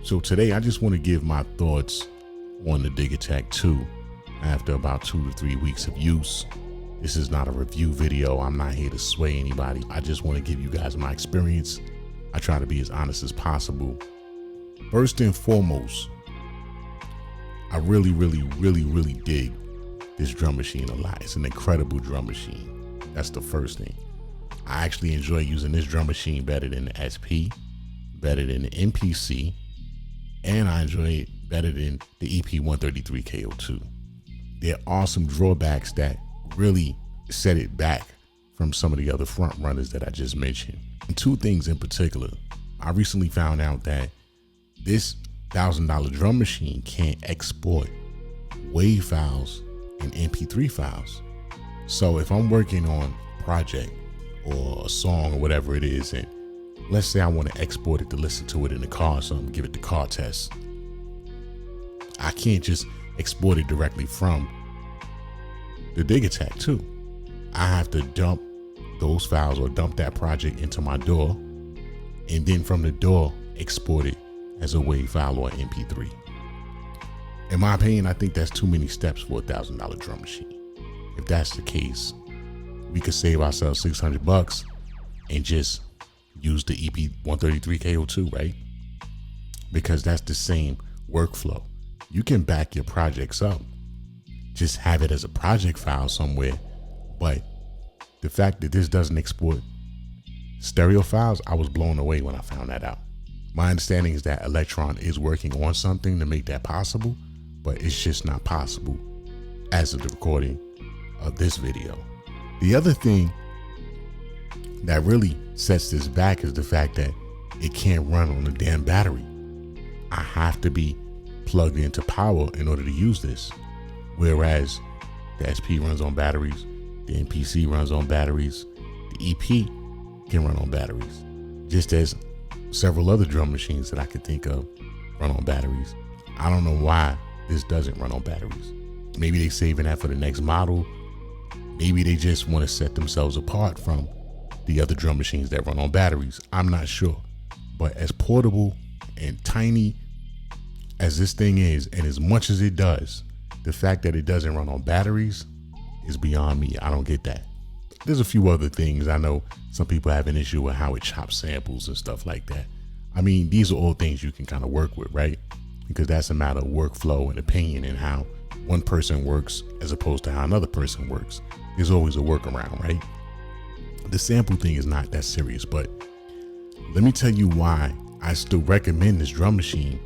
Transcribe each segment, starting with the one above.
So today I just want to give my thoughts on the Digitakt II after about 2 to 3 weeks of use. This is not a review video. I'm not here to sway anybody. I just want to give you guys my experience. I try to be as honest as possible. First and foremost, I really dig this drum machine a lot. It's an incredible drum machine. That's the first thing. I actually enjoy using this drum machine better than the SP, better than the MPC, and I enjoy it better than the EP-133 KO2. There are some drawbacks that really set it back from some of the other front runners that I just mentioned. And two things in particular. I recently found out that this $1,000 drum machine can't export WAV files and MP3 files. So if I'm working on a project or a song or whatever it is, and let's say I want to export it to listen to it in the car or something, give it the car test, I can't just export it directly from the Digitakt II. I have to dump those files or dump that project into my DAW, and then from the DAW export it as a WAV file or MP3. In my opinion, I think that's too many steps for a $1,000 drum machine. If that's the case, we could save ourselves $600 and just use the EP-133 KO2, right? Because that's the same workflow. You can back your projects up, just have it as a project file somewhere. But the fact that this doesn't export stereo files, I was blown away when I found that out. My understanding is that Elektron is working on something to make that possible, but it's just not possible as of the recording of this video. The other thing that really sets this back is the fact that it can't run on a damn battery. I have to be plugged into power in order to use this. Whereas the SP runs on batteries, the MPC runs on batteries, the EP can run on batteries, just as several other drum machines that I could think of run on batteries. I don't know why this doesn't run on batteries. Maybe they're saving that for the next model. Maybe they just want to set themselves apart from the other drum machines that run on batteries. I'm not sure. But as portable and tiny as this thing is, and as much as it does, the fact that it doesn't run on batteries is beyond me. I don't get that. There's a few other things. I know some people have an issue with how it chops samples and stuff like that. I mean, these are all things you can kind of work with, right? Because that's a matter of workflow and opinion and how one person works as opposed to how another person works. There's always a workaround, right? The sample thing is not that serious, but let me tell you why I still recommend this drum machine,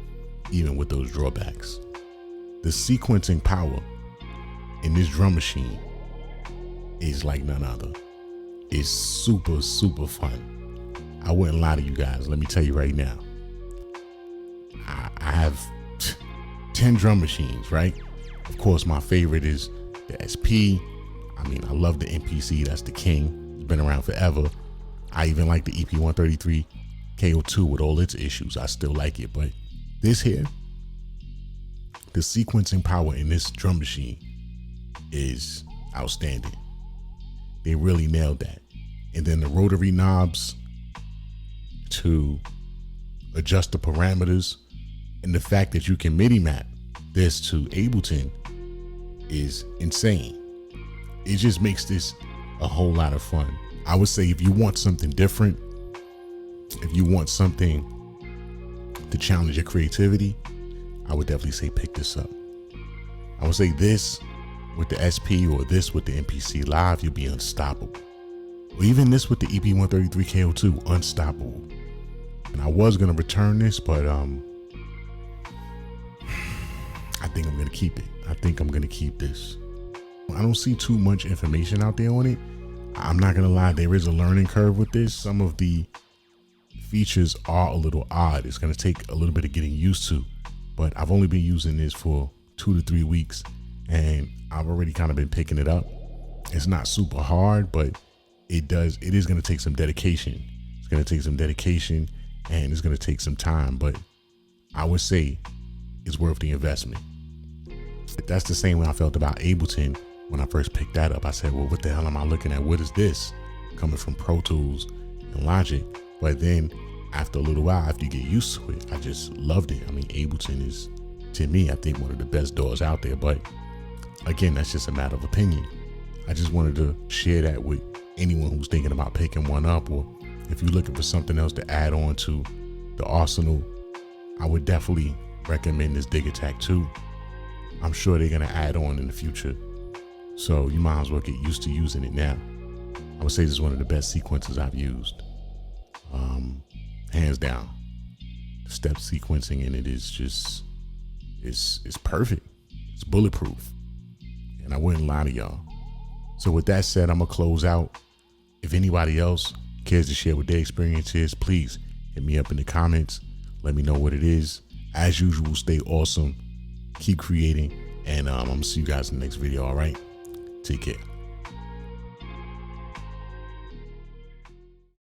even with those drawbacks. The sequencing power in this drum machine is like none other. It's super fun. I wouldn't lie to you guys. Let me tell you right now. I have 10 drum machines, right? Of course, my favorite is the SP. I mean, I love the MPC. That's the king. It's been around forever. I even like the EP-133 KO2 with all its issues. I still like it, but this here, the sequencing power in this drum machine is outstanding. They really nailed that. And then the rotary knobs to adjust the parameters, and the fact that you can MIDI map this to Ableton is insane. It just makes this a whole lot of fun. I would say if you want something different, if you want something to challenge your creativity, I would definitely say pick this up. I would say this with the SP or this with the MPC Live, you'll be unstoppable. Or even this with the EP-133 KO2, unstoppable. And I was gonna return this, but I think I'm gonna keep it. I think I'm gonna keep this. I don't see too much information out there on it. I'm not gonna lie, there is a learning curve with this. Some of the features are a little odd. It's gonna take a little bit of getting used to, but I've only been using this for 2 to 3 weeks and I've already kind of been picking it up. It's not super hard, but it is gonna take some dedication. It's gonna take some dedication and it's gonna take some time, but I would say it's worth the investment. That's the same way I felt about Ableton when I first picked that up. I said, well, what the hell am I looking at? What is this? Coming from Pro Tools and Logic. But then after a little while, after you get used to it, I just loved it. I mean, Ableton is, to me, I think one of the best DAWs out there. But again, that's just a matter of opinion. I just wanted to share that with anyone who's thinking about picking one up, or if you're looking for something else to add on to the arsenal, I would definitely recommend this Digitakt II. I'm sure they're gonna add on in the future, so you might as well get used to using it now. I would say this is one of the best sequencers I've used, hands down. The step sequencing in it is just, it's perfect. It's bulletproof, and I wouldn't lie to y'all. So with that said, I'm gonna close out. If anybody else cares to share what their experience is, please hit me up in the comments. Let me know what it is. As usual, stay awesome, keep creating, and I'm gonna see you guys in the next video. All right, take care.